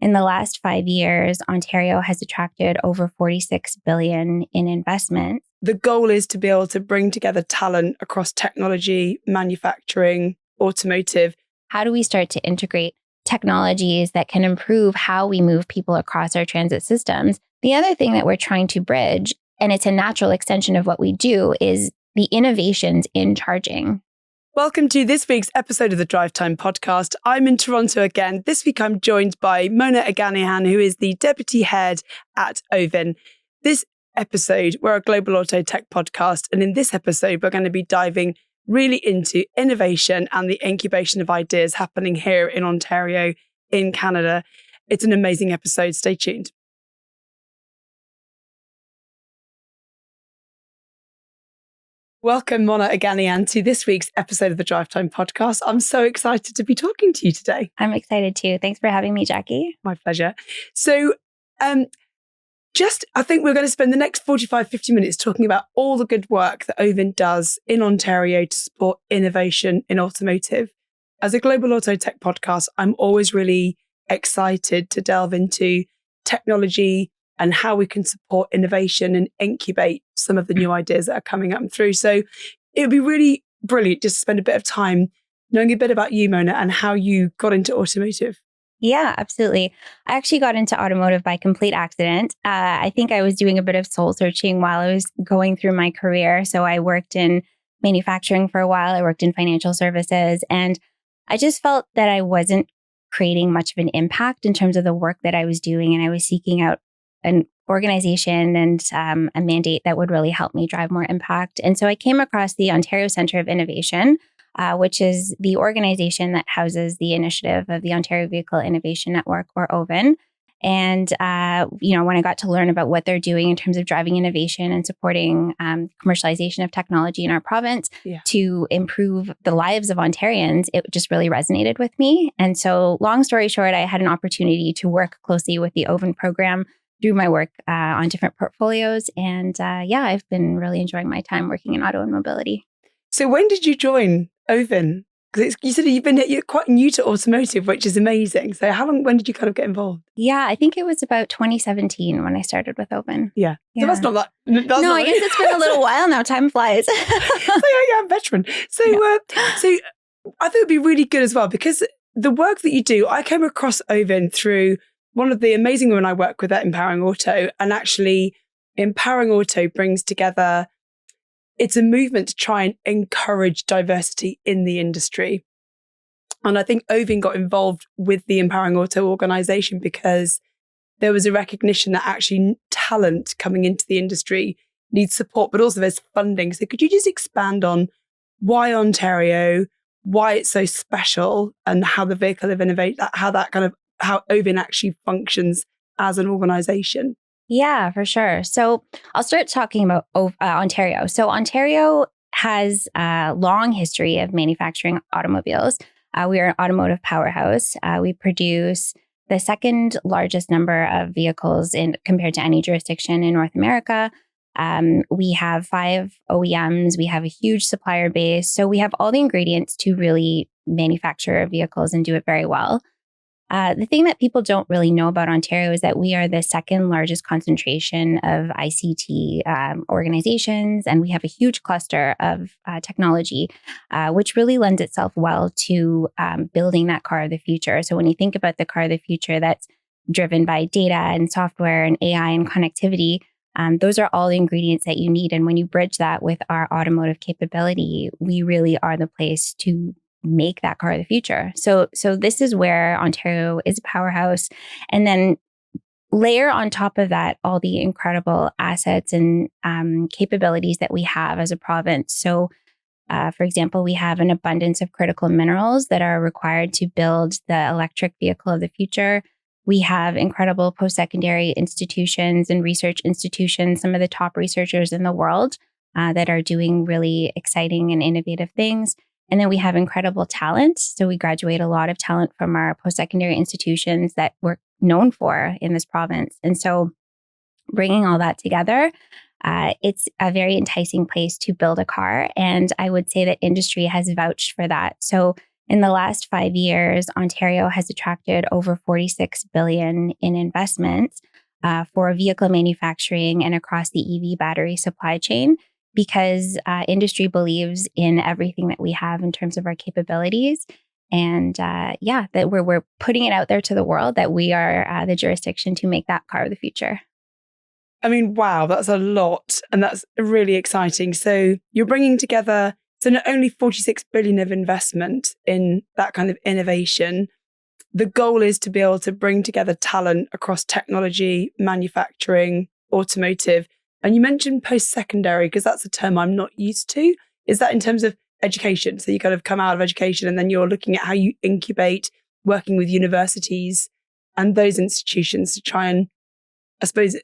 In the last 5 years, Ontario has attracted over $46 billion in investment. The goal is to be able to bring together talent across technology, manufacturing, automotive. How do we start to integrate technologies that can improve how we move people across our transit systems? The other thing that we're trying to bridge, and it's a natural extension of what we do, is the innovations in charging. Welcome to this week's episode of the Drivetime Podcast. I'm in Toronto again. This week I'm joined by Mona Eghanian, who is the Deputy Head at OVIN. This episode, we're a global auto tech podcast, and in this episode we're going to be diving really into innovation and the incubation of ideas happening here in Ontario, in Canada. It's an amazing episode. Stay tuned. Welcome, Mona Eghanian, to this week's episode of the Drivetime Podcast. I'm so excited to be talking to you today. I'm excited too. Thanks for having me, Jacqui. My pleasure. So, I think we're going to spend the next 45, 50 minutes talking about all the good work that OVIN does in Ontario to support innovation in automotive. As a global auto tech podcast, I'm always really excited to delve into technology and how we can support innovation and incubate some of the new ideas that are coming up and through. So it would be really brilliant just to spend a bit of time knowing a bit about you, Mona, and how you got into automotive. Yeah, absolutely. I actually got into automotive by complete accident. I think I was doing a bit of soul searching while I was going through my career. So I worked in manufacturing for a while. I worked in financial services, and I just felt that I wasn't creating much of an impact in terms of the work that I was doing. And I was seeking out an organization and a mandate that would really help me drive more impact. And so I came across the Ontario Centre of Innovation, which is the organization that houses the initiative of the Ontario Vehicle Innovation Network, or OVIN. And, when I got to learn about what they're doing in terms of driving innovation and supporting commercialization of technology in our province to improve the lives of Ontarians, it just really resonated with me. And so long story short, I had an opportunity to work closely with the OVIN program through my work on different portfolios. And I've been really enjoying my time working in auto and mobility. So when did you join OVIN? Because you said you're quite new to automotive, which is amazing. So when did you kind of get involved? Yeah, I think it was about 2017 when I started with OVIN. Yeah. So that's not that. I guess it's been a little while now. Time flies. I'm veteran. So I thought it'd be really good as well, because the work that you do, I came across OVIN through one of the amazing women I work with at Empowering Auto. And actually, Empowering Auto brings together, it's a movement to try and encourage diversity in the industry. And I think OVIN got involved with the Empowering Auto organization because there was a recognition that actually talent coming into the industry needs support, but also there's funding. So could you just expand on why Ontario, why it's so special, and how the Vehicle of Innovate, how OVIN actually functions as an organization? Yeah, for sure. So I'll start talking about Ontario. So Ontario has a long history of manufacturing automobiles. We are an automotive powerhouse. We produce the second largest number of vehicles compared to any jurisdiction in North America. We have 5 OEMs. We have a huge supplier base. So we have all the ingredients to really manufacture vehicles and do it very well. The thing that people don't really know about Ontario is that we are the second largest concentration of ICT organizations, and we have a huge cluster of technology, which really lends itself well to building that car of the future. So when you think about the car of the future that's driven by data and software and AI and connectivity, those are all the ingredients that you need. And when you bridge that with our automotive capability, we really are the place to make that car of the future. So this is where Ontario is a powerhouse. And then layer on top of that all the incredible assets and capabilities that we have as a province. So for example, we have an abundance of critical minerals that are required to build the electric vehicle of the future. We have incredible post-secondary institutions and research institutions, some of the top researchers in the world that are doing really exciting and innovative things. And then we have incredible talent. So we graduate a lot of talent from our post-secondary institutions that we're known for in this province. And so bringing all that together, it's a very enticing place to build a car. And I would say that industry has vouched for that. So In the last 5 years, Ontario has attracted over 46 billion in investments for vehicle manufacturing and across the EV battery supply chain because industry believes in everything that we have in terms of our capabilities. And that we're putting it out there to the world that we are the jurisdiction to make that car of the future. I mean, wow, that's a lot. And that's really exciting. So you're bringing together, so not only 46 billion of investment in that kind of innovation, the goal is to be able to bring together talent across technology, manufacturing, automotive. And you mentioned post-secondary because that's a term I'm not used to. Is that in terms of education? So you kind of come out of education and then you're looking at how you incubate, working with universities and those institutions to try and, I suppose,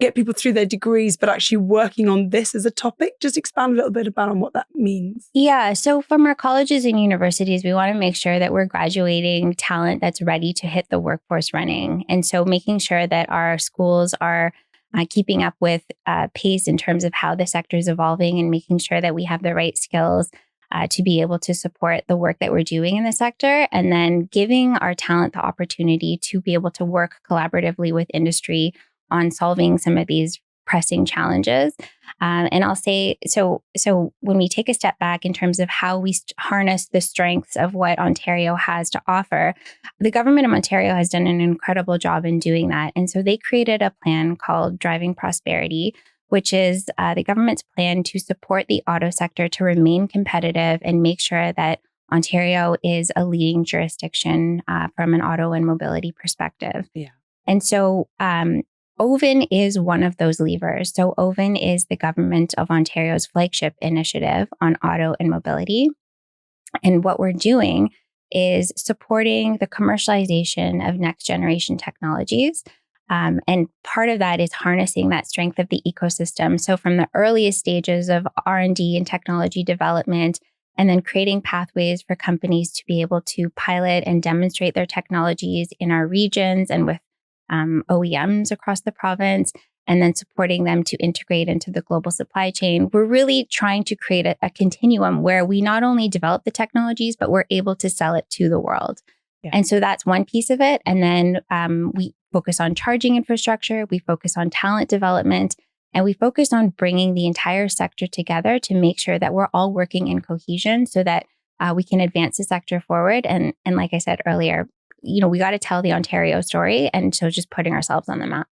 get people through their degrees, but actually working on this as a topic. Just expand a little bit about on what that means. Yeah. So from our colleges and universities, we want to make sure that we're graduating talent that's ready to hit the workforce running. And so making sure that our schools are keeping up with pace in terms of how the sector is evolving and making sure that we have the right skills to be able to support the work that we're doing in the sector, and then giving our talent the opportunity to be able to work collaboratively with industry on solving some of these pressing challenges. And I'll say, so when we take a step back in terms of how we harness the strengths of what Ontario has to offer, the government of Ontario has done an incredible job in doing that. And so they created a plan called Driving Prosperity, which is the government's plan to support the auto sector to remain competitive and make sure that Ontario is a leading jurisdiction from an auto and mobility perspective. Yeah. And so OVIN is one of those levers. So OVIN is the government of Ontario's flagship initiative on auto and mobility. And what we're doing is supporting the commercialization of next generation technologies. And part of that is harnessing that strength of the ecosystem. So from the earliest stages of R&D and technology development, and then creating pathways for companies to be able to pilot and demonstrate their technologies in our regions and with OEMs across the province, and then supporting them to integrate into the global supply chain. We're really trying to create a continuum where we not only develop the technologies, but we're able to sell it to the world. Yeah. And so that's one piece of it. And then we focus on charging infrastructure, we focus on talent development, and we focus on bringing the entire sector together to make sure that we're all working in cohesion so that we can advance the sector forward. And like I said earlier, we got to tell the Ontario story. And so just putting ourselves on the map.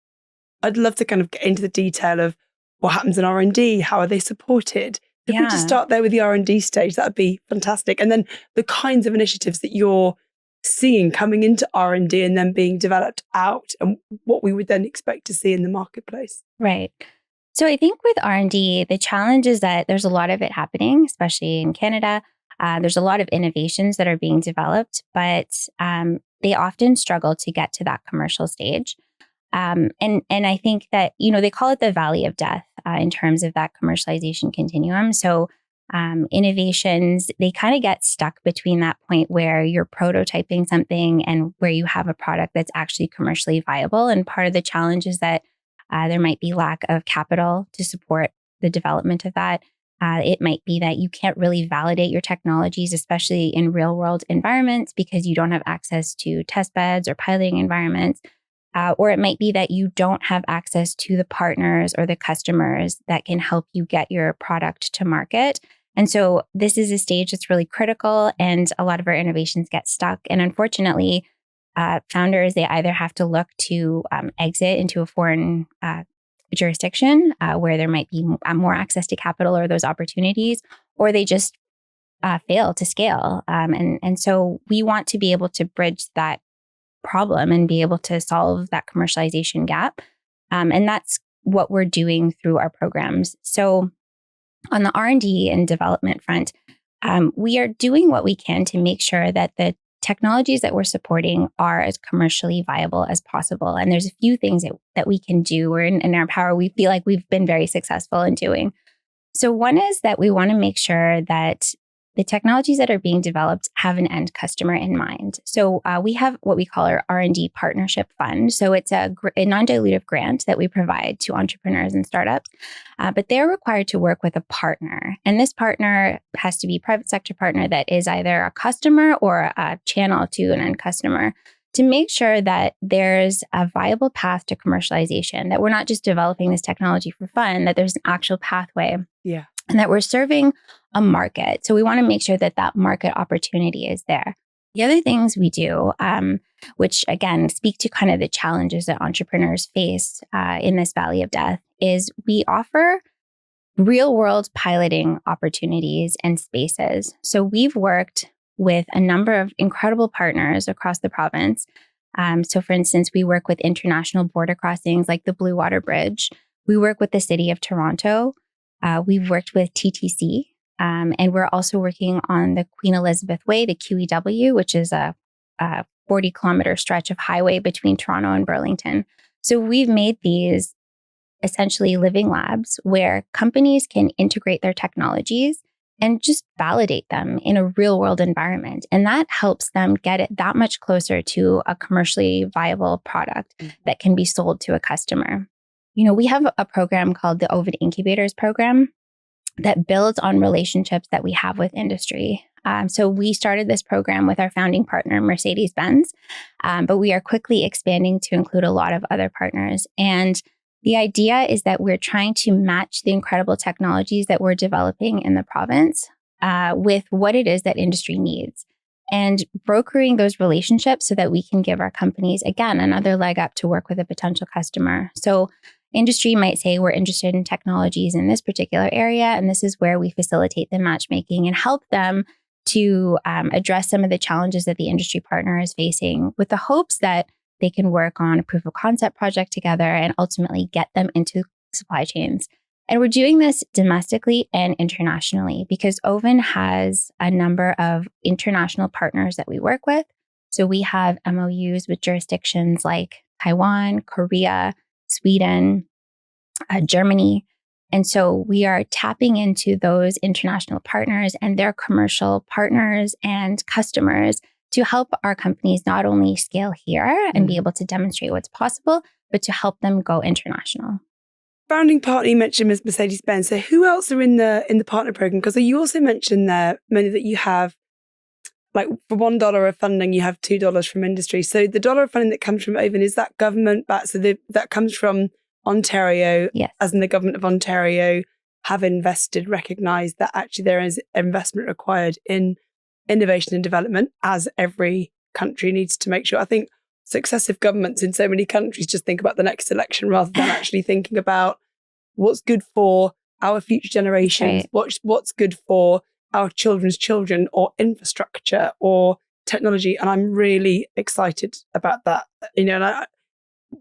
I'd love to kind of get into the detail of what happens in R&D, how are they supported? If we just start there with the R&D stage, that would be fantastic. And then the kinds of initiatives that you're seeing coming into R&D and then being developed out and what we would then expect to see in the marketplace. Right. So I think with R&D, the challenge is that there's a lot of it happening, especially in Canada. There's a lot of innovations that are being developed, but they often struggle to get to that commercial stage. And I think that, they call it the valley of death in terms of that commercialization continuum. So innovations, they kind of get stuck between that point where you're prototyping something and where you have a product that's actually commercially viable. And part of the challenge is that there might be lack of capital to support the development of that. It might be that you can't really validate your technologies, especially in real world environments, because you don't have access to test beds or piloting environments. Or it might be that you don't have access to the partners or the customers that can help you get your product to market. And so this is a stage that's really critical, and a lot of our innovations get stuck. And unfortunately, founders, they either have to look to exit into a foreign jurisdiction where there might be more access to capital or those opportunities, or they just fail to scale. And so we want to be able to bridge that problem and be able to solve that commercialization gap. And that's what we're doing through our programs. So on the R&D and development front, we are doing what we can to make sure that the technologies that we're supporting are as commercially viable as possible. And there's a few things that we can do or in our power we feel like we've been very successful in doing. So one is that we want to make sure that the technologies that are being developed have an end customer in mind. So we have what we call our R&D partnership fund. So it's a non-dilutive grant that we provide to entrepreneurs and startups, but they're required to work with a partner. And this partner has to be a private sector partner that is either a customer or a channel to an end customer, to make sure that there's a viable path to commercialization, that we're not just developing this technology for fun, that there's an actual pathway. Yeah. And that we're serving a market. So we want to make sure that that market opportunity is there. The other things we do, which again speak to kind of the challenges that entrepreneurs face in this valley of death, is we offer real world piloting opportunities and spaces. So we've worked with a number of incredible partners across the province. So for instance, we work with international border crossings like the Blue Water Bridge. We work with the city of Toronto. We've worked with TTC, and we're also working on the Queen Elizabeth Way, the QEW, which is a 40-kilometer stretch of highway between Toronto and Burlington. So we've made these essentially living labs where companies can integrate their technologies and just validate them in a real-world environment. And that helps them get it that much closer to a commercially viable product that can be sold to a customer. You know, we have a program called the OVIN Incubators program that builds on relationships that we have with industry. So we started this program with our founding partner, Mercedes-Benz, but we are quickly expanding to include a lot of other partners. And the idea is that we're trying to match the incredible technologies that we're developing in the province with what it is that industry needs, and brokering those relationships so that we can give our companies, again, another leg up to work with a potential customer. So industry might say we're interested in technologies in this particular area, and this is where we facilitate the matchmaking and help them to address some of the challenges that the industry partner is facing, with the hopes that they can work on a proof of concept project together and ultimately get them into supply chains. And we're doing this domestically and internationally because OVIN has a number of international partners that we work with. So we have MOUs with jurisdictions like Taiwan, Korea, Sweden, Germany. And so we are tapping into those international partners and their commercial partners and customers to help our companies not only scale here and be able to demonstrate what's possible, but to help them go international. Founding partner, you mentioned Mercedes-Benz. So who else are in the partner program? Because you also mentioned there, Mona, that you have, like, for $1 of funding, you have $2 from industry. So the dollar of funding that comes from OVIN, is that government backed? So that comes from Ontario, yes, as in the government of Ontario have invested, recognised that actually there is investment required in innovation and development, as every country needs to make sure. I think successive governments in so many countries just think about the next election rather than actually thinking about what's good for our future generations, right, what's good for our children's children, or infrastructure or technology. And I'm really excited about that. You know, and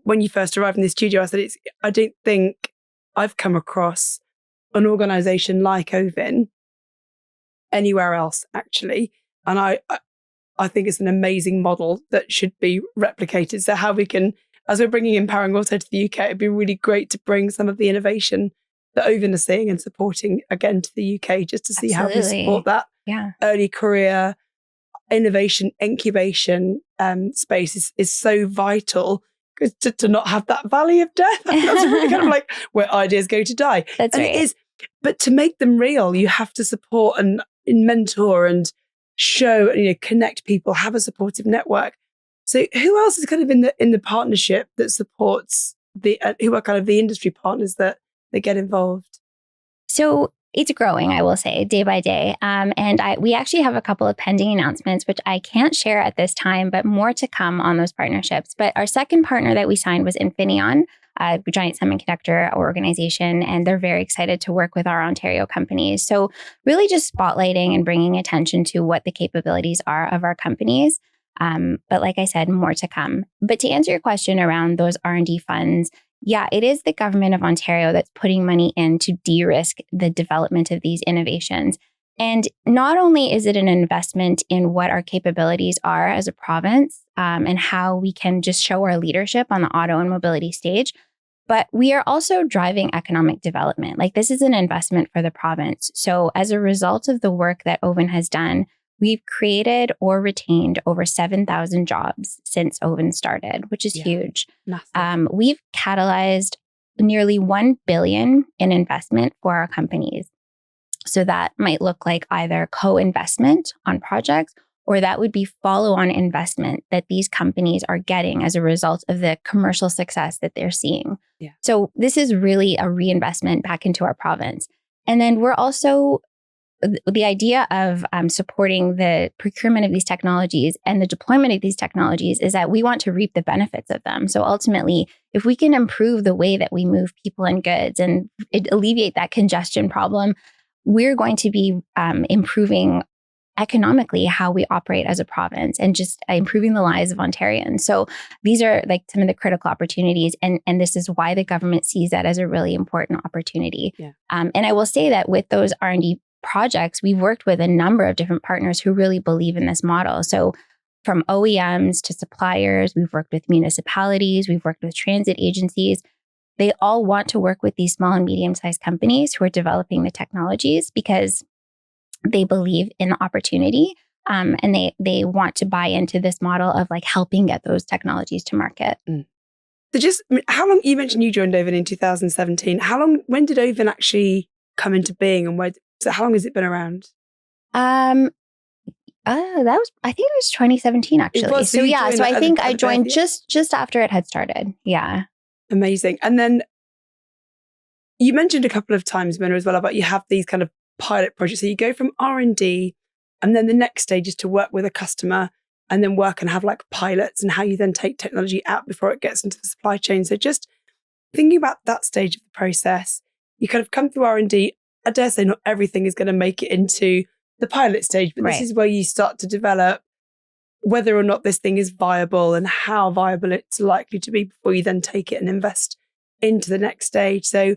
when you first arrived in the studio, I said, I don't think I've come across an organisation like OVIN anywhere else, actually. And I think it's an amazing model that should be replicated. So how we can, as we're bringing Empowering Auto to the UK, it'd be really great to bring some of the innovation that OVIN are seeing and supporting again to the UK, just to see how we support that early career innovation, incubation space is so vital, because to not have that valley of death, that's really kind of like where ideas go to die. That's and right. It is, but to make them real, you have to support and mentor and show, connect people, have a supportive network. So who else is kind of in the partnership that supports who are kind of the industry partners that get involved? So it's growing, I will say, day by day. And we actually have a couple of pending announcements, which I can't share at this time, but more to come on those partnerships. But our second partner that we signed was Infineon, a giant semiconductor organization, and they're very excited to work with our Ontario companies. So really just spotlighting and bringing attention to what the capabilities are of our companies. But like I said, more to come. But to answer your question around those R&D funds, yeah, it is the government of Ontario that's putting money in to de-risk the development of these innovations. And not only is it an investment in what our capabilities are as a province and how we can just show our leadership on the auto and mobility stage, But we are also driving economic development. Like this is an investment for the province. So as a result of the work that OVIN has done, we've created or retained over 7,000 jobs since OVIN started, which is huge. We've catalyzed nearly $1 billion in investment for our companies. So that might look like either co-investment on projects, or that would be follow-on investment that these companies are getting as a result of the commercial success that they're seeing. Yeah. So this is really a reinvestment back into our province. And then we're also, the idea of supporting the procurement of these technologies and the deployment of these technologies is that we want to reap the benefits of them. So ultimately, if we can improve the way that we move people and goods and alleviate that congestion problem, we're going to be improving economically how we operate as a province and just improving the lives of Ontarians. So these are like some of the critical opportunities. And this is why the government sees that as a really important opportunity. Yeah. And I will say that with those R&D projects, we've worked with a number of different partners who really believe in this model. So from OEMs to suppliers, we've worked with municipalities, we've worked with transit agencies. They all want to work with these small and medium-sized companies who are developing the technologies because they believe in the opportunity, and they want to buy into this model of like helping get those technologies to market. So just how long, you mentioned you joined OVIN in 2017. When did OVIN actually come into being, and how long has it been around? That was, I think it was 2017 actually. So I think I joined just after it had started. Yeah. Amazing. And then you mentioned a couple of times, Mona, as well, about you have these kind of pilot projects. So you go from R&D, and then the next stage is to work with a customer and then work and have like pilots, and how you then take technology out before it gets into the supply chain. So just thinking about that stage of the process, you kind of come through R&D. I dare say not everything is going to make it into the pilot stage, but This is where you start to develop whether or not this thing is viable and how viable it's likely to be before you then take it and invest into the next stage. So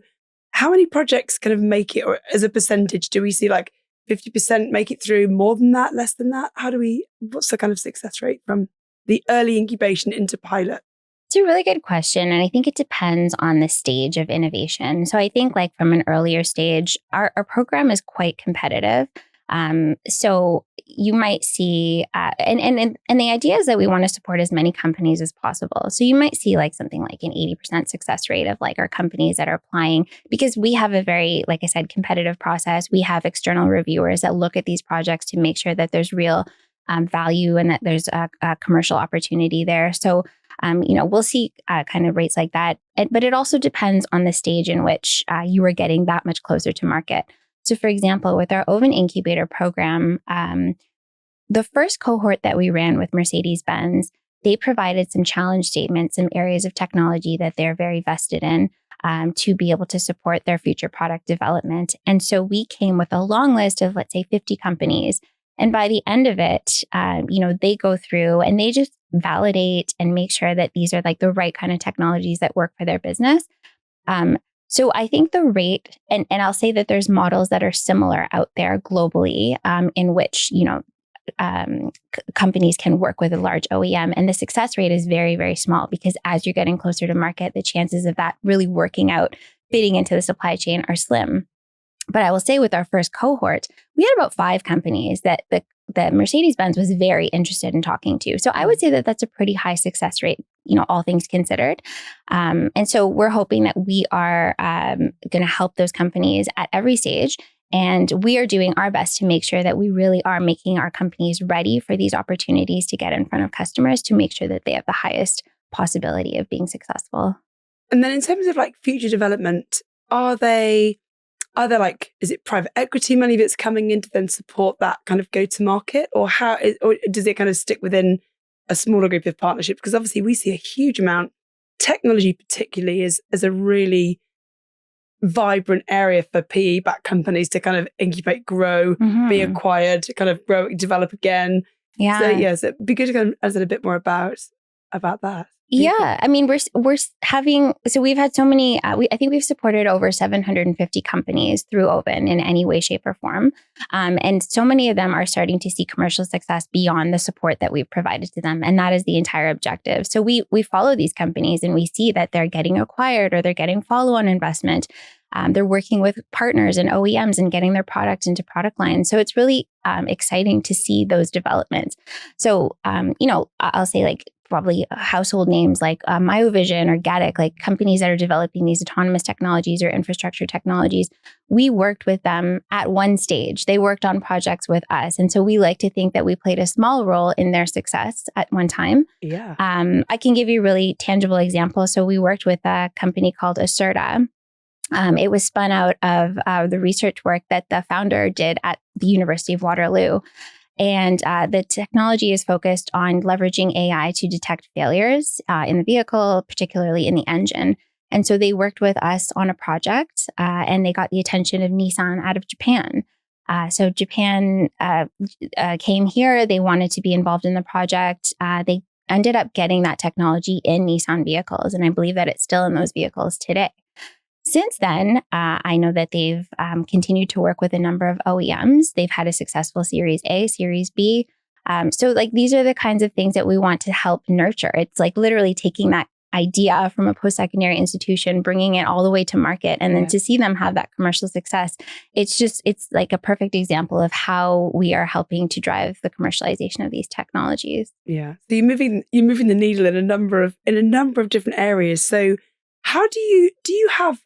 how many projects kind of make it, or as a percentage, do we see like 50% make it through, more than that, less than that? What's the kind of success rate from the early incubation into pilot? It's a really good question. And I think it depends on the stage of innovation. So I think like from an earlier stage, our program is quite competitive. So you might see, and the idea is that we want to support as many companies as possible. So you might see like something like an 80% success rate of like our companies that are applying, because we have a very, like I said, competitive process. We have external reviewers that look at these projects to make sure that there's real value and that there's a commercial opportunity there. So, we'll see kind of rates like that. But it also depends on the stage in which you are getting that much closer to market. So for example, with our OVIN incubator program, the first cohort that we ran with Mercedes-Benz, they provided some challenge statements, some areas of technology that they're very vested in to be able to support their future product development. And so we came with a long list of, let's say, 50 companies. And by the end of it, they go through and they just validate and make sure that these are like the right kind of technologies that work for their business. So I think the rate, and I'll say that there's models that are similar out there globally, in which, companies can work with a large OEM, and the success rate is very, very small, because as you're getting closer to market, the chances of that really working out, fitting into the supply chain are slim. But I will say with our first cohort, we had about 5 companies that the Mercedes-Benz was very interested in talking to. So I would say that that's a pretty high success rate, all things considered. And so we're hoping that we are going to help those companies at every stage. And we are doing our best to make sure that we really are making our companies ready for these opportunities to get in front of customers, to make sure that they have the highest possibility of being successful. And then in terms of like future development, are there like, is it private equity money that's coming in to then support that kind of go-to-market, or or does it kind of stick within a smaller group of partnerships? Because obviously we see a huge amount, technology particularly is a really vibrant area for PE-backed companies to kind of incubate, grow, be acquired, kind of grow, develop again. Yeah. So it'd be good to kind of understand a bit more about that. Yeah, I mean, we're having, so we've had so many, I think we've supported over 750 companies through OVIN in any way, shape, or form. And so many of them are starting to see commercial success beyond the support that we've provided to them. And that is the entire objective. So we follow these companies and we see that they're getting acquired or they're getting follow-on investment. They're working with partners and OEMs and getting their product into product lines. So it's really exciting to see those developments. So, I'll say like probably household names like MyoVision or Gatic, like companies that are developing these autonomous technologies or infrastructure technologies. We worked with them at one stage. They worked on projects with us. And so we like to think that we played a small role in their success at one time. Yeah. I can give you a really tangible example. So we worked with a company called Acerta. It was spun out of the research work that the founder did at the University of Waterloo. And the technology is focused on leveraging AI to detect failures in the vehicle, particularly in the engine. And so they worked with us on a project and they got the attention of Nissan out of Japan. So Japan came here. They wanted to be involved in the project. They ended up getting that technology in Nissan vehicles. And I believe that it's still in those vehicles today. Since then, I know that they've continued to work with a number of OEMs. They've had a successful Series A, Series B. So like these are the kinds of things that we want to help nurture. It's like literally taking that idea from a post-secondary institution, bringing it all the way to market, and then to see them have that commercial success. It's like a perfect example of how we are helping to drive the commercialization of these technologies. Yeah. So you're moving the needle in a number of different areas. So how do you have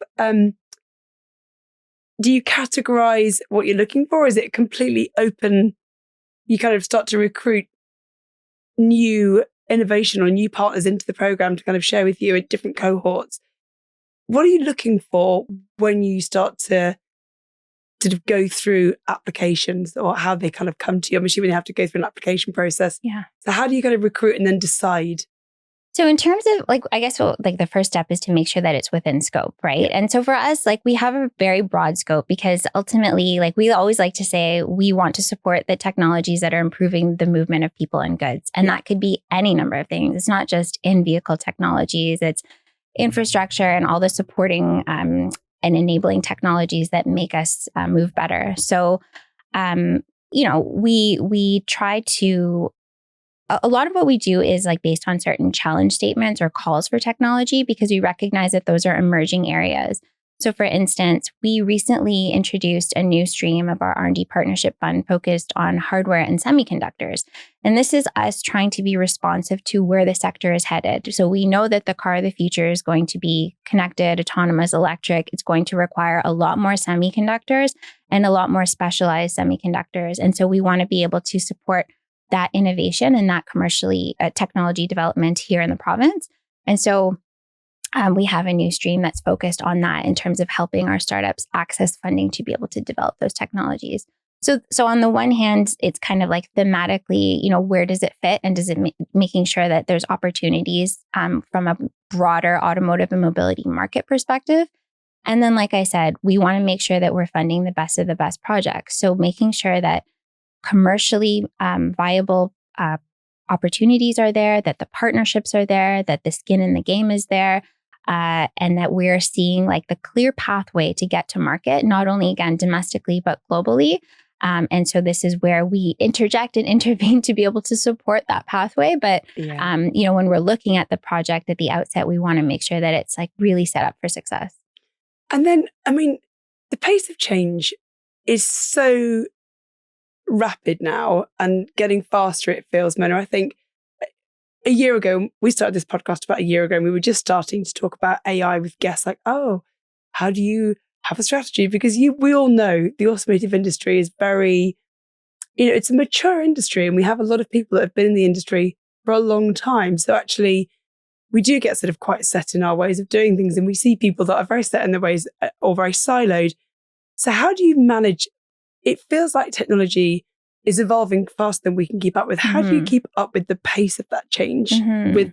do you categorize what you're looking for? Is it completely open? You kind of start to recruit new innovation or new partners into the program to kind of share with you in different cohorts. What are you looking for when you start to go through applications, or how they kind of come to you? I'm assuming you have to go through an application process. Yeah. So how do you kind of recruit and then decide? So in terms of the first step is to make sure that it's within scope, right? Yeah. And so for us, we have a very broad scope because ultimately, we always like to say we want to support the technologies that are improving the movement of people and goods. And that could be any number of things. It's not just in-vehicle technologies, it's infrastructure and all the supporting and enabling technologies that make us move better. So, we try to a lot of what we do is based on certain challenge statements or calls for technology because we recognize that those are emerging areas. So for instance, we recently introduced a new stream of our R&D partnership fund focused on hardware and semiconductors. And this is us trying to be responsive to where the sector is headed. So we know that the car of the future is going to be connected, autonomous, electric. It's going to require a lot more semiconductors and a lot more specialized semiconductors. And so we want to be able to support that innovation and that commercially technology development here in the province. And so we have a new stream that's focused on that in terms of helping our startups access funding to be able to develop those technologies. So on the one hand, it's kind of thematically, where does it fit, and does it making sure that there's opportunities from a broader automotive and mobility market perspective. And then, like I said, we want to make sure that we're funding the best of the best projects. So making sure that commercially viable opportunities are there, that the partnerships are there, that the skin in the game is there, and that we're seeing the clear pathway to get to market, not only again domestically, but globally. And so this is where we interject and intervene to be able to support that pathway. But, when we're looking at the project at the outset, we want to make sure that it's really set up for success. And then, the pace of change is so rapid now and getting faster, it feels, Mona. I think a year ago, we started this podcast about a year ago, and we were just starting to talk about AI with guests how do you have a strategy? Because we all know the automotive industry is very, it's a mature industry, and we have a lot of people that have been in the industry for a long time. So actually, we do get sort of quite set in our ways of doing things, and we see people that are very set in their ways or very siloed. So how do you manage? It feels like technology is evolving faster than we can keep up with. How do you keep up with the pace of that change? With,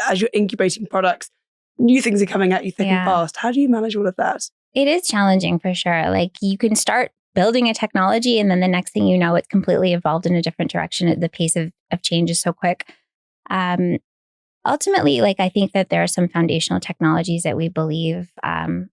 as you're incubating products, new things are coming at you thick and fast. How do you manage all of that? It is challenging for sure. You can start building a technology, and then the next thing you know, it's completely evolved in a different direction. The pace of change is so quick. ultimately, like, I think that there are some foundational technologies that we believe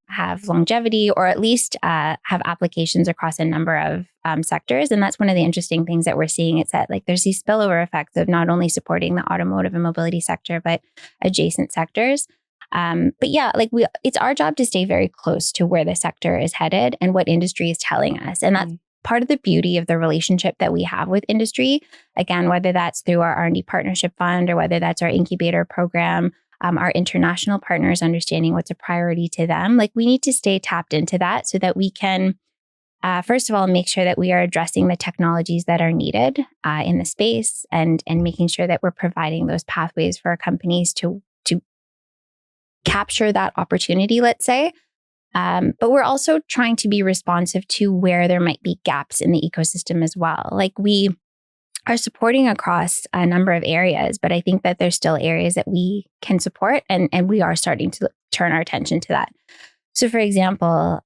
have longevity, or at least have applications across a number of sectors. And that's one of the interesting things that we're seeing. It's that, like, there's these spillover effects of not only supporting the automotive and mobility sector, but adjacent sectors. But yeah, like, it's our job to stay very close to where the sector is headed and what industry is telling us. And that's part of the beauty of the relationship that we have with industry. Again, whether that's through our R&D partnership fund or whether that's our incubator program, our international partners understanding what's a priority to them. Like, we need to stay tapped into that so that we can, first of all, make sure that we are addressing the technologies that are needed in the space, and making sure that we're providing those pathways for our companies to capture that opportunity, let's say. But we're also trying to be responsive to where there might be gaps in the ecosystem as well. Like, we are supporting across a number of areas, but I think that there's still areas that we can support, and we are starting to turn our attention to that. So, for example,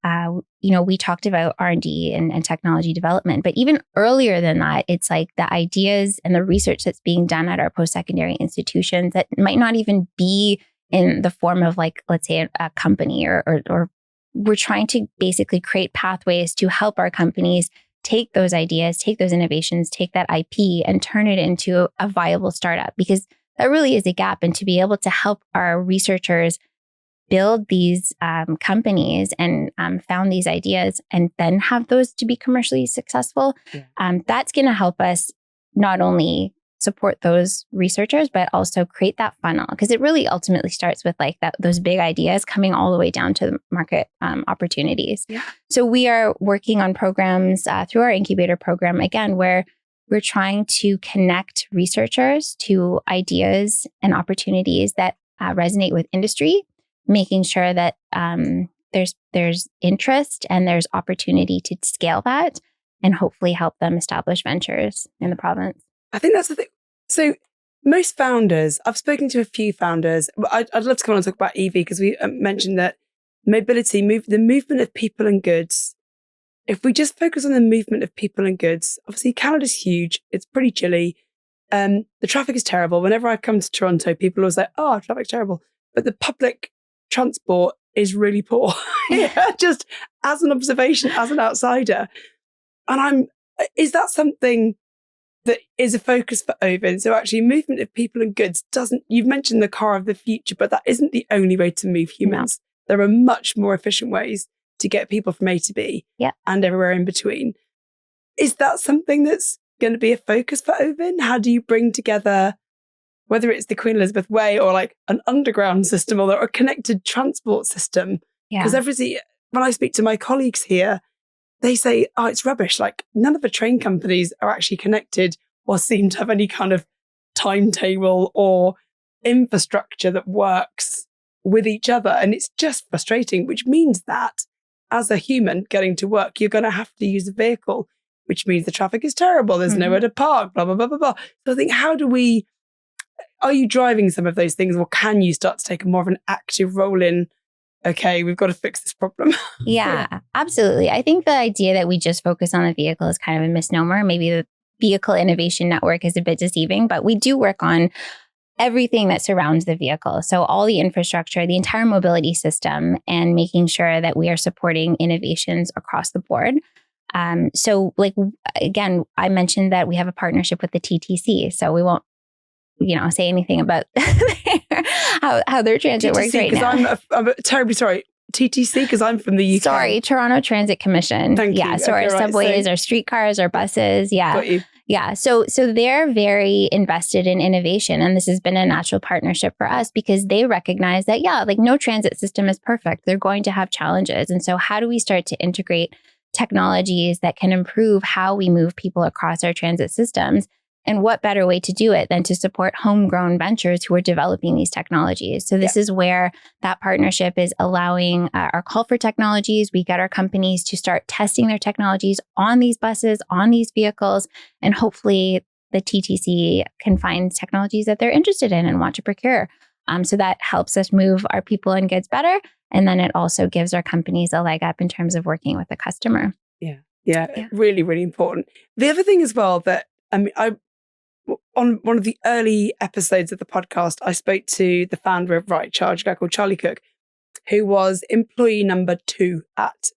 we talked about R&D and technology development, but even earlier than that, it's like the ideas and the research that's being done at our post-secondary institutions that might not even be in the form of, like, let's say a company, or we're trying to basically create pathways to help our companies take those ideas, take those innovations, take that IP and turn it into a viable startup, because that really is a gap. And to be able to help our researchers build these companies and found these ideas and then have those to be commercially successful, that's going to help us not only support those researchers, but also create that funnel, because it really ultimately starts with, like, those big ideas coming all the way down to the market opportunities. Yeah. So we are working on programs through our incubator program, again, where we're trying to connect researchers to ideas and opportunities that resonate with industry, making sure that there's interest and there's opportunity to scale that and hopefully help them establish ventures in the province. I think that's the thing. So most founders, I've spoken to a few founders. I'd love to come on and talk about EV, because we mentioned that mobility, the movement of people and goods. If we just focus on the movement of people and goods, obviously Canada's huge. It's pretty chilly. The traffic is terrible. Whenever I come to Toronto, people always say, "Oh, traffic's terrible." But the public transport is really poor. Just as an observation, as an outsider. And is that something that is a focus for OVIN? So actually, movement of people and goods you've mentioned the car of the future, but that isn't the only way to move humans. No. There are much more efficient ways to get people from A to B and everywhere in between. Is that something that's going to be a focus for OVIN? How do you bring together, whether it's the Queen Elizabeth Way or like an underground system or a connected transport system? Because when I speak to my colleagues here, they say, "Oh, it's rubbish. Like, none of the train companies are actually connected or seem to have any kind of timetable or infrastructure that works with each other." And it's just frustrating, which means that as a human getting to work, you're going to have to use a vehicle, which means the traffic is terrible. There's nowhere to park, blah, blah, blah, blah, blah. So I think, are you driving some of those things, or can you start to take more of an active role in, okay, we've got to fix this problem? Yeah, absolutely. I think the idea that we just focus on the vehicle is kind of a misnomer. Maybe the Vehicle Innovation Network is a bit deceiving, but we do work on everything that surrounds the vehicle. So all the infrastructure, the entire mobility system, and making sure that we are supporting innovations across the board. So, like, again, I mentioned that we have a partnership with the TTC, so we won't say anything about how their transit works right now. I'm terribly sorry. TTC, because I'm from the UK. Sorry, Toronto Transit Commission. Thank you. So our subways, our streetcars, our buses. Yeah. Got you. Yeah. So they're very invested in innovation. And this has been a natural partnership for us, because they recognize that, like, no transit system is perfect. They're going to have challenges. And so how do we start to integrate technologies that can improve how we move people across our transit systems? And what better way to do it than to support homegrown ventures who are developing these technologies? So this is where that partnership is allowing our call for technologies. We get our companies to start testing their technologies on these buses, on these vehicles, and hopefully the TTC can find technologies that they're interested in and want to procure. So that helps us move our people and goods better. And then it also gives our companies a leg up in terms of working with the customer. Yeah. Really, really important. The other thing as well that, on one of the early episodes of the podcast, I spoke to the founder of Right Charge, a guy called Charlie Cook, who was employee number 2 at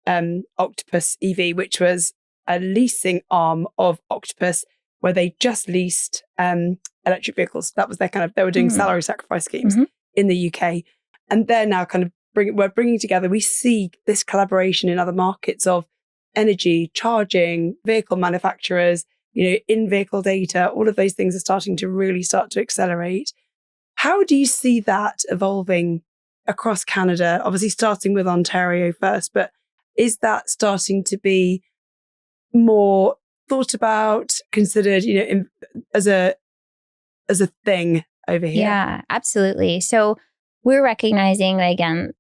Octopus EV, which was a leasing arm of Octopus, where they just leased electric vehicles. That was their they were doing salary sacrifice schemes in the UK. And they're now we're bringing together, we see this collaboration in other markets of energy, charging, vehicle manufacturers, in-vehicle data, all of those things are starting to accelerate. How do you see that evolving across Canada? Obviously starting with Ontario first, but is that starting to be more thought about, considered, as a thing over here? Yeah, absolutely. So we're recognizing that, again,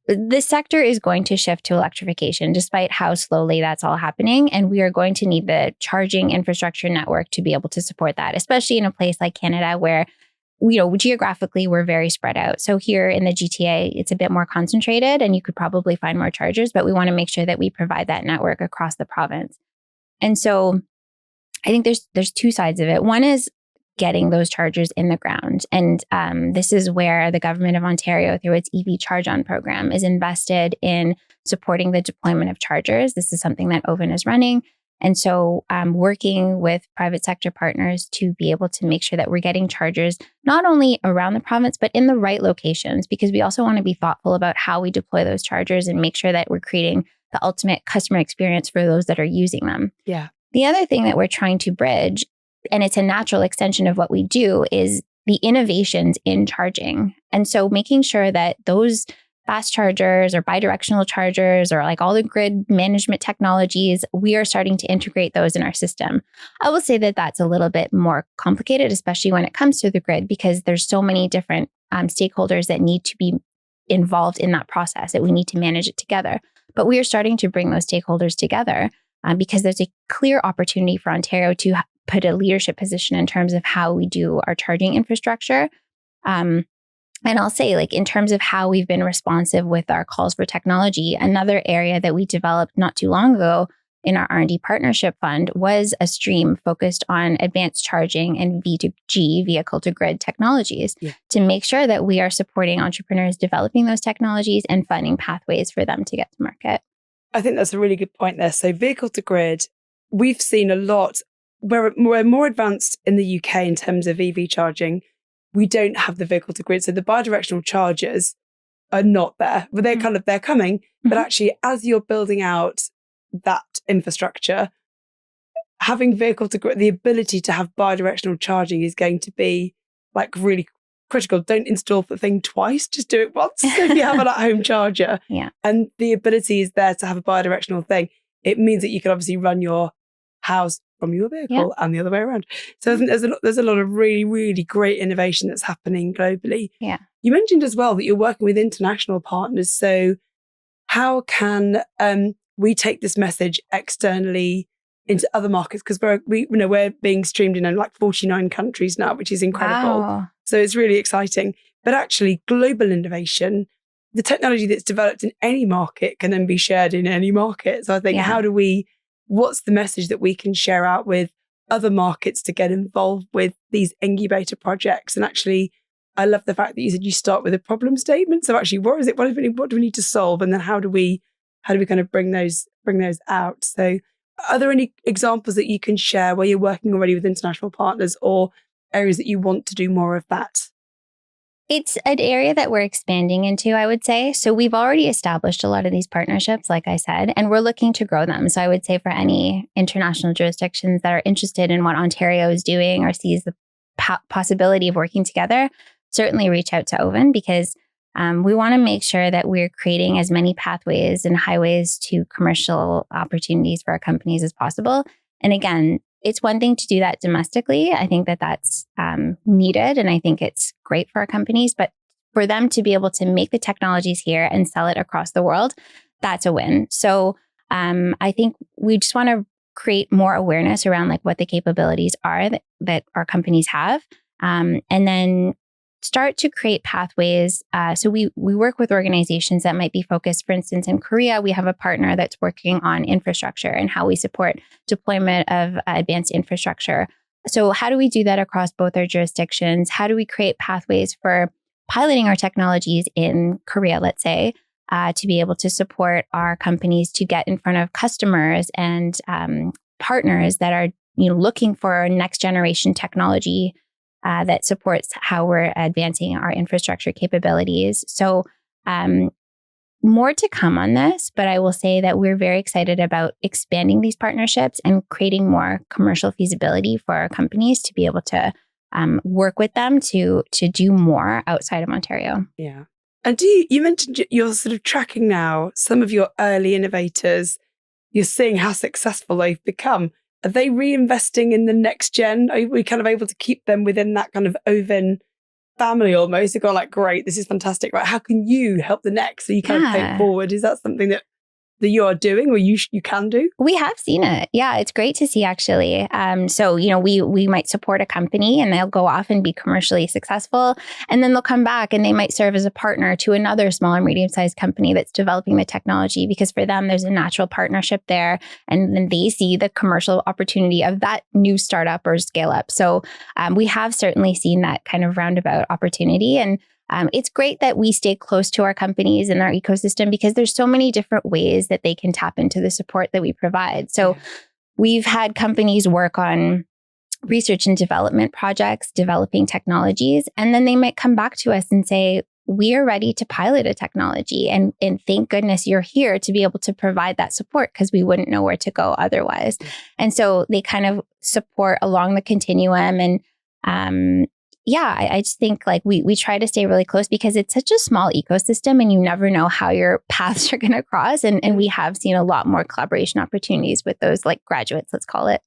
this sector is going to shift to electrification, despite how slowly that's all happening. And we are going to need the charging infrastructure network to be able to support that, especially in a place like Canada where, geographically, we're very spread out. So here in the GTA, it's a bit more concentrated and you could probably find more chargers, but we want to make sure that we provide that network across the province. And so I think there's 2 sides of it. One is getting those chargers in the ground. And this is where the government of Ontario, through its EV Charge On program, is invested in supporting the deployment of chargers. This is something that OVIN is running. And so working with private sector partners to be able to make sure that we're getting chargers not only around the province, but in the right locations, because we also want to be thoughtful about how we deploy those chargers and make sure that we're creating the ultimate customer experience for those that are using them. Yeah. The other thing that we're trying to bridge, and it's a natural extension of what we do, is the innovations in charging. And so making sure that those fast chargers or bidirectional chargers or like all the grid management technologies, we are starting to integrate those in our system. I will say that that's a little bit more complicated, especially when it comes to the grid, because there's so many different stakeholders that need to be involved in that process, that we need to manage it together. But we are starting to bring those stakeholders together because there's a clear opportunity for Ontario to put a leadership position in terms of how we do our charging infrastructure. And I'll say, in terms of how we've been responsive with our calls for technology, another area that we developed not too long ago in our R&D partnership fund was a stream focused on advanced charging and V2G, vehicle to grid technologies, to make sure that we are supporting entrepreneurs developing those technologies and funding pathways for them to get to market. I think that's a really good point there. So vehicle to grid, we've seen a lot. We're more advanced in the UK in terms of EV charging. We don't have the vehicle to grid. So the bidirectional chargers are not there. But they're coming. But actually, as you're building out that infrastructure, having vehicle to grid, the ability to have bidirectional charging is going to be really critical. Don't install the thing twice, just do it once. So if you have an at-home charger and the ability is there to have a bidirectional thing, it means that you can obviously run your house from your vehicle and the other way around. So I think there's a lot of really, really great innovation that's happening globally. Yeah. You mentioned as well that you're working with international partners. So how can we take this message externally into other markets? Because we're being streamed in 49 countries now, which is incredible. Wow. So it's really exciting. But actually, global innovation, the technology that's developed in any market can then be shared in any market. So I think, what's the message that we can share out with other markets to get involved with these incubator projects? And actually, I love the fact that you said you start with a problem statement. So actually, what is it? What do we need to solve? And then how do we kind of bring those out? So are there any examples that you can share where you're working already with international partners or areas that you want to do more of that? It's an area that we're expanding into, I would say. So we've already established a lot of these partnerships, like I said, and we're looking to grow them. So I would say for any international jurisdictions that are interested in what Ontario is doing or sees the possibility of working together, certainly reach out to OVIN, because we want to make sure that we're creating as many pathways and highways to commercial opportunities for our companies as possible. And again, it's one thing to do that domestically. I think that that's needed, and I think it's great for our companies. But for them to be able to make the technologies here and sell it across the world, that's a win. So I think we just want to create more awareness around what the capabilities are that our companies have, and then start to create pathways. So we work with organizations that might be focused, for instance, in Korea, we have a partner that's working on infrastructure and how we support deployment of advanced infrastructure. So how do we do that across both our jurisdictions? How do we create pathways for piloting our technologies in Korea, let's say, to be able to support our companies to get in front of customers and partners that are looking for next generation technology that supports how we're advancing our infrastructure capabilities. So more to come on this, but I will say that we're very excited about expanding these partnerships and creating more commercial feasibility for our companies to be able to work with them to do more outside of Ontario. Yeah. And you mentioned you're sort of tracking now some of your early innovators. You're seeing how successful they've become. Are they reinvesting in the next gen? Are we kind of able to keep them within that kind of OVIN family almost? They go like, great, this is fantastic, right? How can you help the next? So you kind of pay it forward. Is that something that you are doing or you can do? We have seen it. Yeah, it's great to see actually. So, we might support a company and they'll go off and be commercially successful. And then they'll come back and they might serve as a partner to another small or medium-sized company that's developing the technology, because for them, there's a natural partnership there. And then they see the commercial opportunity of that new startup or scale up. So we have certainly seen that kind of roundabout opportunity. And it's great that we stay close to our companies and our ecosystem, because there's so many different ways that they can tap into the support that we provide. So we've had companies work on research and development projects, developing technologies, and then they might come back to us and say, we are ready to pilot a technology. And thank goodness you're here to be able to provide that support, because we wouldn't know where to go otherwise. And so they kind of support along the continuum. And I just think like we try to stay really close, because it's such a small ecosystem and you never know how your paths are going to cross. And we have seen a lot more collaboration opportunities with those like graduates, let's call it.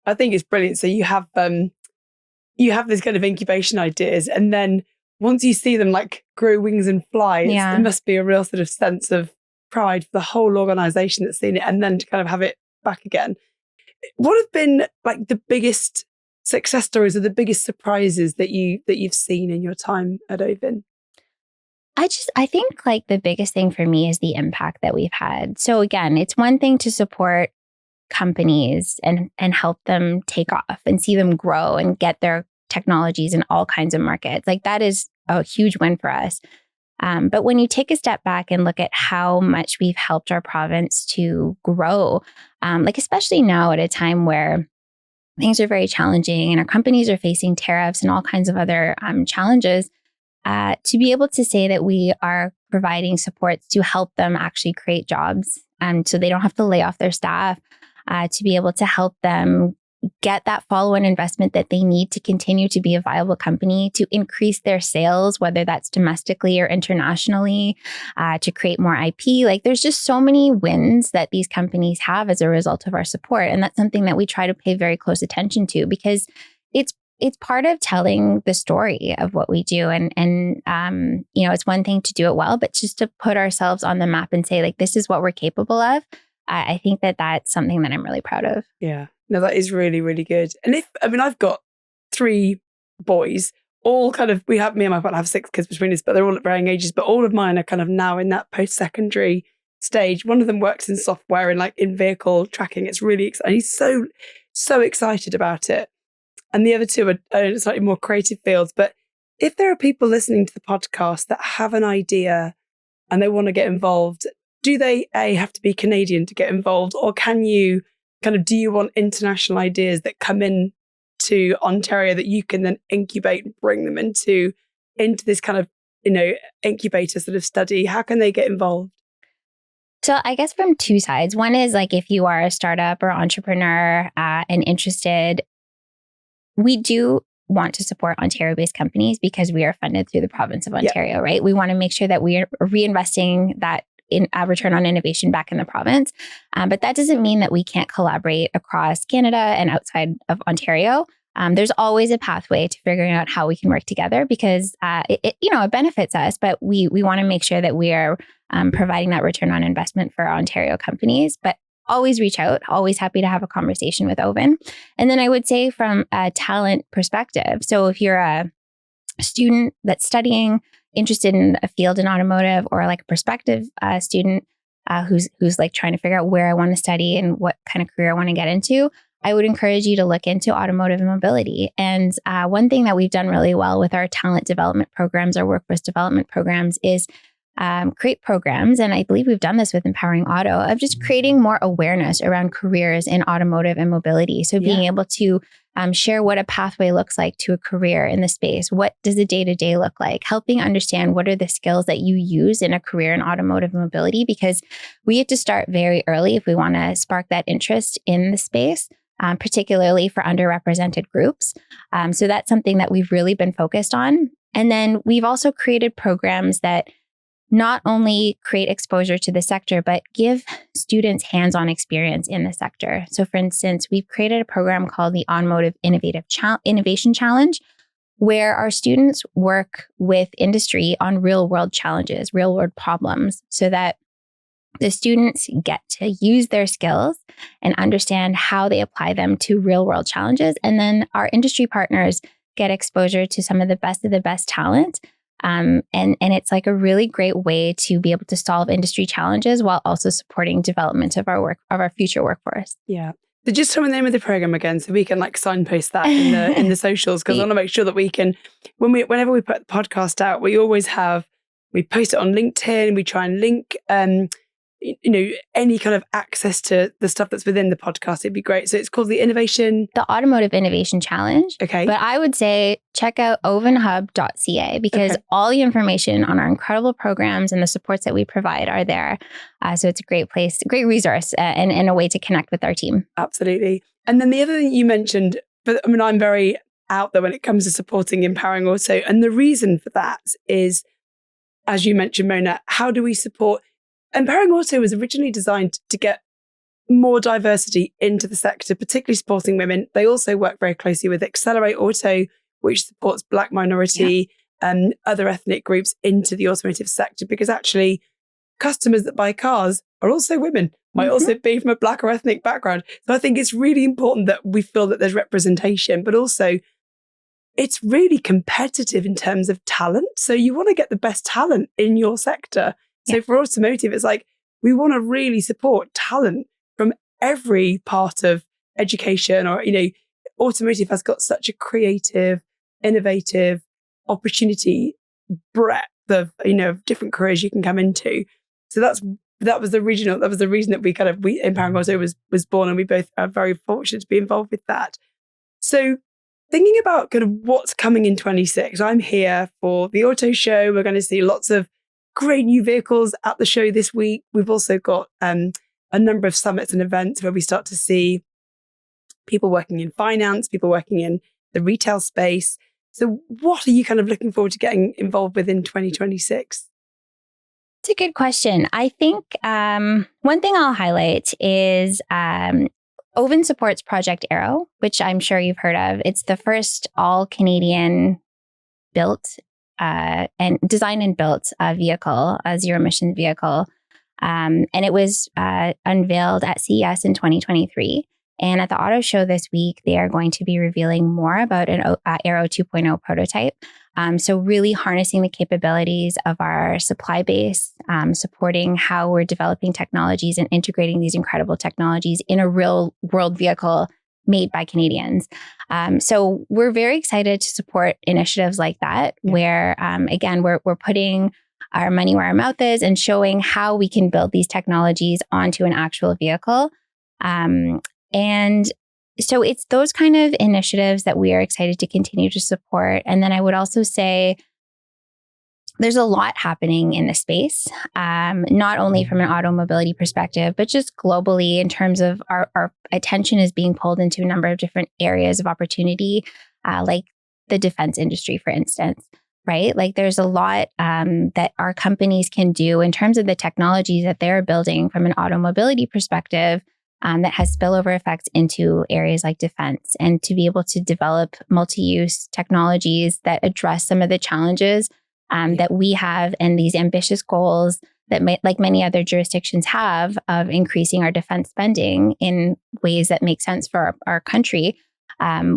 I think it's brilliant. So you have this kind of incubation ideas, and then once you see them like grow wings and fly, it must be a real sort of sense of pride for the whole organization that's seen it, and then to kind of have it back again. What have been like the biggest success stories or the biggest surprises that you've seen in your time at OVIN? I think like the biggest thing for me is the impact that we've had. So again, it's one thing to support companies and help them take off and see them grow and get their technologies in all kinds of markets. Like that is a huge win for us. But when you take a step back and look at how much we've helped our province to grow, like especially now at a time where things are very challenging and our companies are facing tariffs and all kinds of other challenges, to be able to say that we are providing supports to help them actually create jobs, so they don't have to lay off their staff, to be able to help them get that follow-on investment that they need to continue to be a viable company, to increase their sales, whether that's domestically or internationally, to create more IP. Like there's just so many wins that these companies have as a result of our support. And that's something that we try to pay very close attention to, because it's part of telling the story of what we do. And it's one thing to do it well, but just to put ourselves on the map and say, like, this is what we're capable of. I think that that's something that I'm really proud of. Yeah. No, that is really, really good. And I've got 3 boys, all kind of, me and my partner have 6 kids between us, but they're all at varying ages, but all of mine are kind of now in that post-secondary stage. One of them works in software and like in vehicle tracking. It's really exciting. He's so excited about it. And the other 2 are in slightly more creative fields. But if there are people listening to the podcast that have an idea and they want to get involved, do they have to be Canadian to get involved, or can you do you want international ideas that come in to Ontario that you can then incubate and bring them into this kind of, incubator sort of study? How can they get involved? So I guess from 2 sides. One is like if you are a startup or entrepreneur and interested, we do want to support Ontario-based companies because we are funded through the province of Ontario, right? We want to make sure that we are reinvesting that in a return on innovation back in the province. But that doesn't mean that we can't collaborate across Canada and outside of Ontario. There's always a pathway to figuring out how we can work together, because it benefits us, but we want to make sure that we are providing that return on investment for Ontario companies. But always reach out, always happy to have a conversation with OVIN. And then I would say from a talent perspective, so if you're a student that's studying, interested in a field in automotive, or like a prospective student who's like trying to figure out where I want to study and what kind of career I want to get into, I would encourage you to look into automotive and mobility. And one thing that we've done really well with our talent development programs, our workforce development programs, is create programs. And I believe we've done this with Empowering Auto, of just creating more awareness around careers in automotive and mobility. So being able to share what a pathway looks like to a career in the space. What does a day-to-day look like? Helping understand what are the skills that you use in a career in automotive mobility, because we have to start very early if we want to spark that interest in the space, particularly for underrepresented groups. So that's something that we've really been focused on. And then we've also created programs that not only create exposure to the sector, but give students hands-on experience in the sector. So for instance, we've created a program called the Automotive Innovation Challenge, where our students work with industry on real-world challenges, real-world problems, so that the students get to use their skills and understand how they apply them to real-world challenges. And then our industry partners get exposure to some of the best talent. And it's like a really great way to be able to solve industry challenges while also supporting development of our future workforce. Yeah. So just tell me the name of the program again, so we can like signpost that in the socials, because I want to make sure that we can, whenever we put the podcast out, we post it on LinkedIn. We try and link any kind of access to the stuff that's within the podcast. It'd be great. So it's called the Automotive Innovation Challenge. Okay. But I would say check out ovinhub.ca, because all the information on our incredible programs and the supports that we provide are there. So it's a great place, a great resource, and a way to connect with our team. Absolutely. And then the other thing you mentioned, but I mean, I'm very out there when it comes to supporting Empowering Auto. And the reason for that is, as you mentioned, Mona, how do we support? Empowering Auto was originally designed to get more diversity into the sector, particularly supporting women. They also work very closely with Accelerate Auto, which supports Black minority and other ethnic groups into the automotive sector, because actually customers that buy cars are also women, might also be from a Black or ethnic background. So I think it's really important that we feel that there's representation, but also it's really competitive in terms of talent. So you want to get the best talent in your sector. So for automotive, it's like, we want to really support talent from every part of education, or, automotive has got such a creative, innovative opportunity breadth of, different careers you can come into. So that was the reason that Empowering Auto was born, and we both are very fortunate to be involved with that. So thinking about kind of what's coming in 26, I'm here for the auto show. We're going to see lots of great new vehicles at the show this week. We've also got a number of summits and events where we start to see people working in finance, people working in the retail space. So what are you kind of looking forward to getting involved with in 2026? It's a good question. I think one thing I'll highlight is OVIN supports Project Aero, which I'm sure you've heard of. It's the first all-Canadian built and designed and built vehicle, a zero-emission vehicle. And it was unveiled at CES in 2023. And at the auto show this week, they are going to be revealing more about an Aero 2.0 prototype. So really harnessing the capabilities of our supply base, supporting how we're developing technologies and integrating these incredible technologies in a real world vehicle made by Canadians. So we're very excited to support initiatives like that, where, again, we're putting our money where our mouth is and showing how we can build these technologies onto an actual vehicle. And so it's those kind of initiatives that we are excited to continue to support. And then I would also say there's a lot happening in the space, not only from an auto mobility perspective, but just globally in terms of our attention is being pulled into a number of different areas of opportunity, like the defense industry, for instance, right? Like there's a lot that our companies can do in terms of the technologies that they're building from an auto mobility perspective that has spillover effects into areas like defense, and to be able to develop multi-use technologies that address some of the challenges that we have, and these ambitious goals that like many other jurisdictions have of increasing our defense spending in ways that make sense for our country.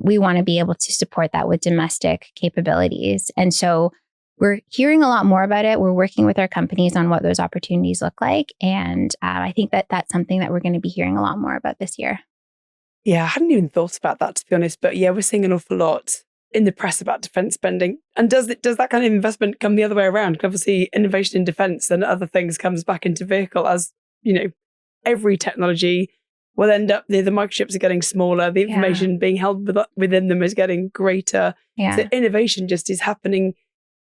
We want to be able to support that with domestic capabilities. And so we're hearing a lot more about it. We're working with our companies on what those opportunities look like. And I think that that's something that we're going to be hearing a lot more about this year. Yeah, I hadn't even thought about that, to be honest. But yeah, we're seeing an awful lot in the press about defence spending. And does that kind of investment come the other way around? Because obviously innovation in defence and other things comes back into vehicle as, every technology will end up, the microchips are getting smaller, the information being held within them is getting greater. Yeah. So innovation just is happening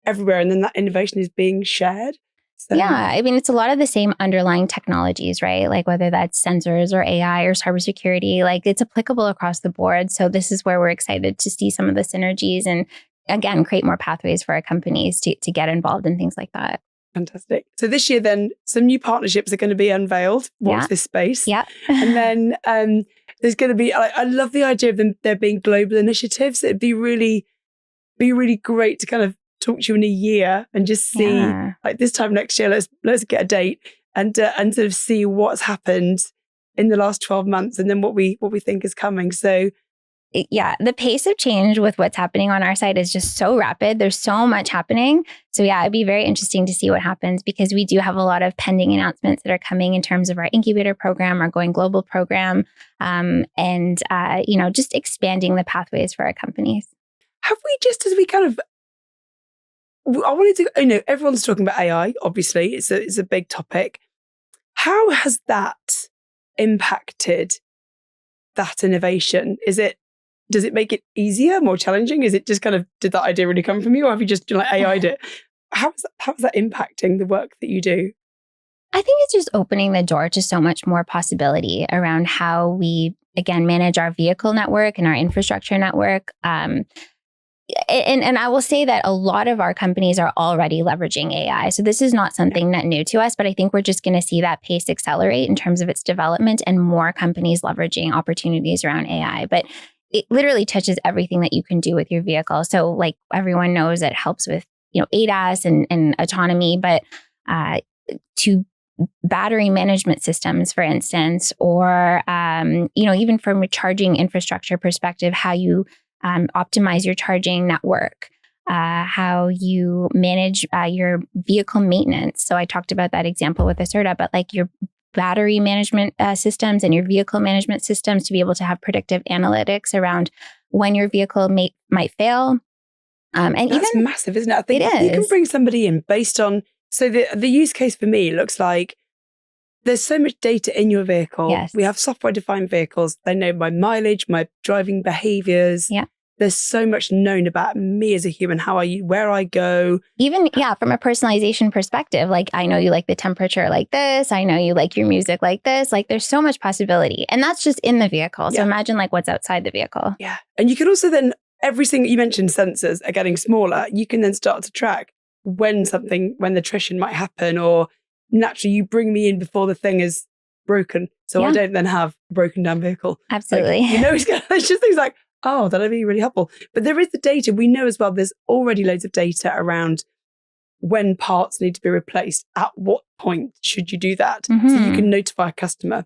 everywhere, and then that innovation is being shared. So, yeah, I mean, it's a lot of the same underlying technologies, right? Like whether that's sensors or AI or cybersecurity, like it's applicable across the board. So this is where we're excited to see some of the synergies and, again, create more pathways for our companies to get involved in things like that. Fantastic. So this year then, some new partnerships are going to be unveiled. Watch this space. Yeah. And then there's going to be, I love the idea of them there being global initiatives. It'd be really great to kind of talk to you in a year and just see, like this time next year, let's get a date and sort of see what's happened in the last 12 months and then what we think is coming. So yeah, the pace of change with what's happening on our side is just so rapid. There's so much happening. So yeah, it'd be very interesting to see what happens because we do have a lot of pending announcements that are coming in terms of our incubator program, our Going Global program, and just expanding the pathways for our companies. Have we just as we kind of I wanted to, everyone's talking about AI, obviously. It's a big topic. How has that impacted that innovation? Does it make it easier, more challenging? Is it just kind of, did that idea really come from you? Or have you just AI'd it? How is that impacting the work that you do? I think it's just opening the door to so much more possibility around how we, again, manage our vehicle network and our infrastructure network. And I will say that a lot of our companies are already leveraging AI. So this is not something that new to us, but I think we're just going to see that pace accelerate in terms of its development and more companies leveraging opportunities around AI. But it literally touches everything that you can do with your vehicle. So like everyone knows it helps with, ADAS and autonomy, but to battery management systems, for instance, or, even from a charging infrastructure perspective, how you optimize your charging network, how you manage your vehicle maintenance. So I talked about that example with Acerta, but like your battery management systems and your vehicle management systems to be able to have predictive analytics around when your vehicle might fail. And that's even massive, isn't it? I think you can bring somebody in based on, so the use case for me looks like there's so much data in your vehicle. Yes. We have software-defined vehicles. They know my mileage, my driving behaviors. Yeah. There's so much known about me as a human, where I go. Even, from a personalization perspective, like I know you like the temperature like this. I know you like your music like this. Like there's so much possibility. And that's just in the vehicle. So imagine like what's outside the vehicle. Yeah. And you can also then, everything you mentioned, sensors are getting smaller. You can then start to track when attrition might happen, or naturally you bring me in before the thing is broken. So I don't then have a broken down vehicle. Absolutely. It's just things like, oh, that'd be really helpful. But there is the data. We know as well, there's already loads of data around when parts need to be replaced. At what point should you do that? Mm-hmm. So you can notify a customer.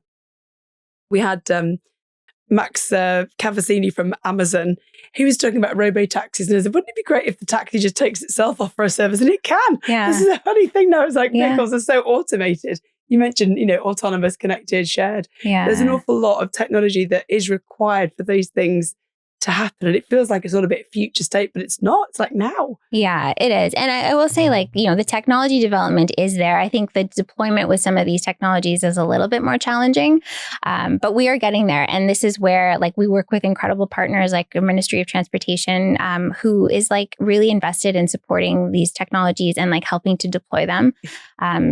We had Max Cavazzini from Amazon. He was talking about robo-taxis and he said, wouldn't it be great if the taxi just takes itself off for a service? And it can. Yeah. This is a funny thing now. It's like vehicles are so automated. You mentioned, autonomous, connected, shared. Yeah. There's an awful lot of technology that is required for these things to happen. And it feels like it's all a bit future state, but it's not. It's like now. Yeah, it is. And I will say, like, the technology development is there. I think the deployment with some of these technologies is a little bit more challenging, but we are getting there. And this is where, like, we work with incredible partners like the Ministry of Transportation, who is like really invested in supporting these technologies and like helping to deploy them.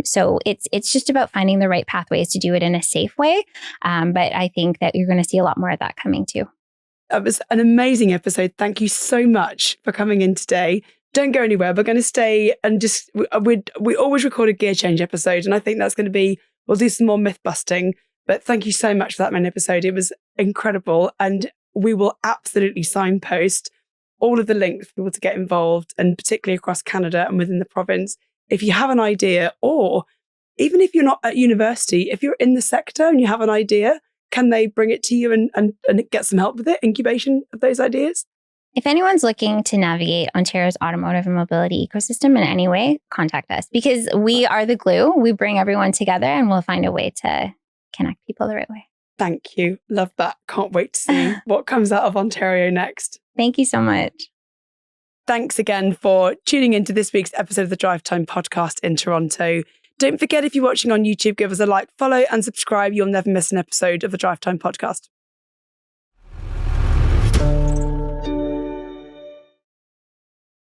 So it's just about finding the right pathways to do it in a safe way. But I think that you're going to see a lot more of that coming too. It was an amazing episode. Thank you so much for coming in today. Don't go anywhere. We're going to stay and just, we always record a gear change episode. And I think that's going to be, we'll do some more myth busting. But thank you so much for that main episode. It was incredible. And we will absolutely signpost all of the links for people to get involved, and particularly across Canada and within the province. If you have an idea, or even if you're not at university, if you're in the sector and you have an idea, can they bring it to you and get some help with it, incubation of those ideas? If anyone's looking to navigate Ontario's automotive and mobility ecosystem in any way, contact us because we are the glue. We bring everyone together and we'll find a way to connect people the right way. Thank you. Love that. Can't wait to see what comes out of Ontario next. Thank you so much. Thanks again for tuning into this week's episode of the Drivetime Podcast in Toronto. Don't forget, if you're watching on YouTube, give us a like, follow and subscribe. You'll never miss an episode of the Drivetime Podcast.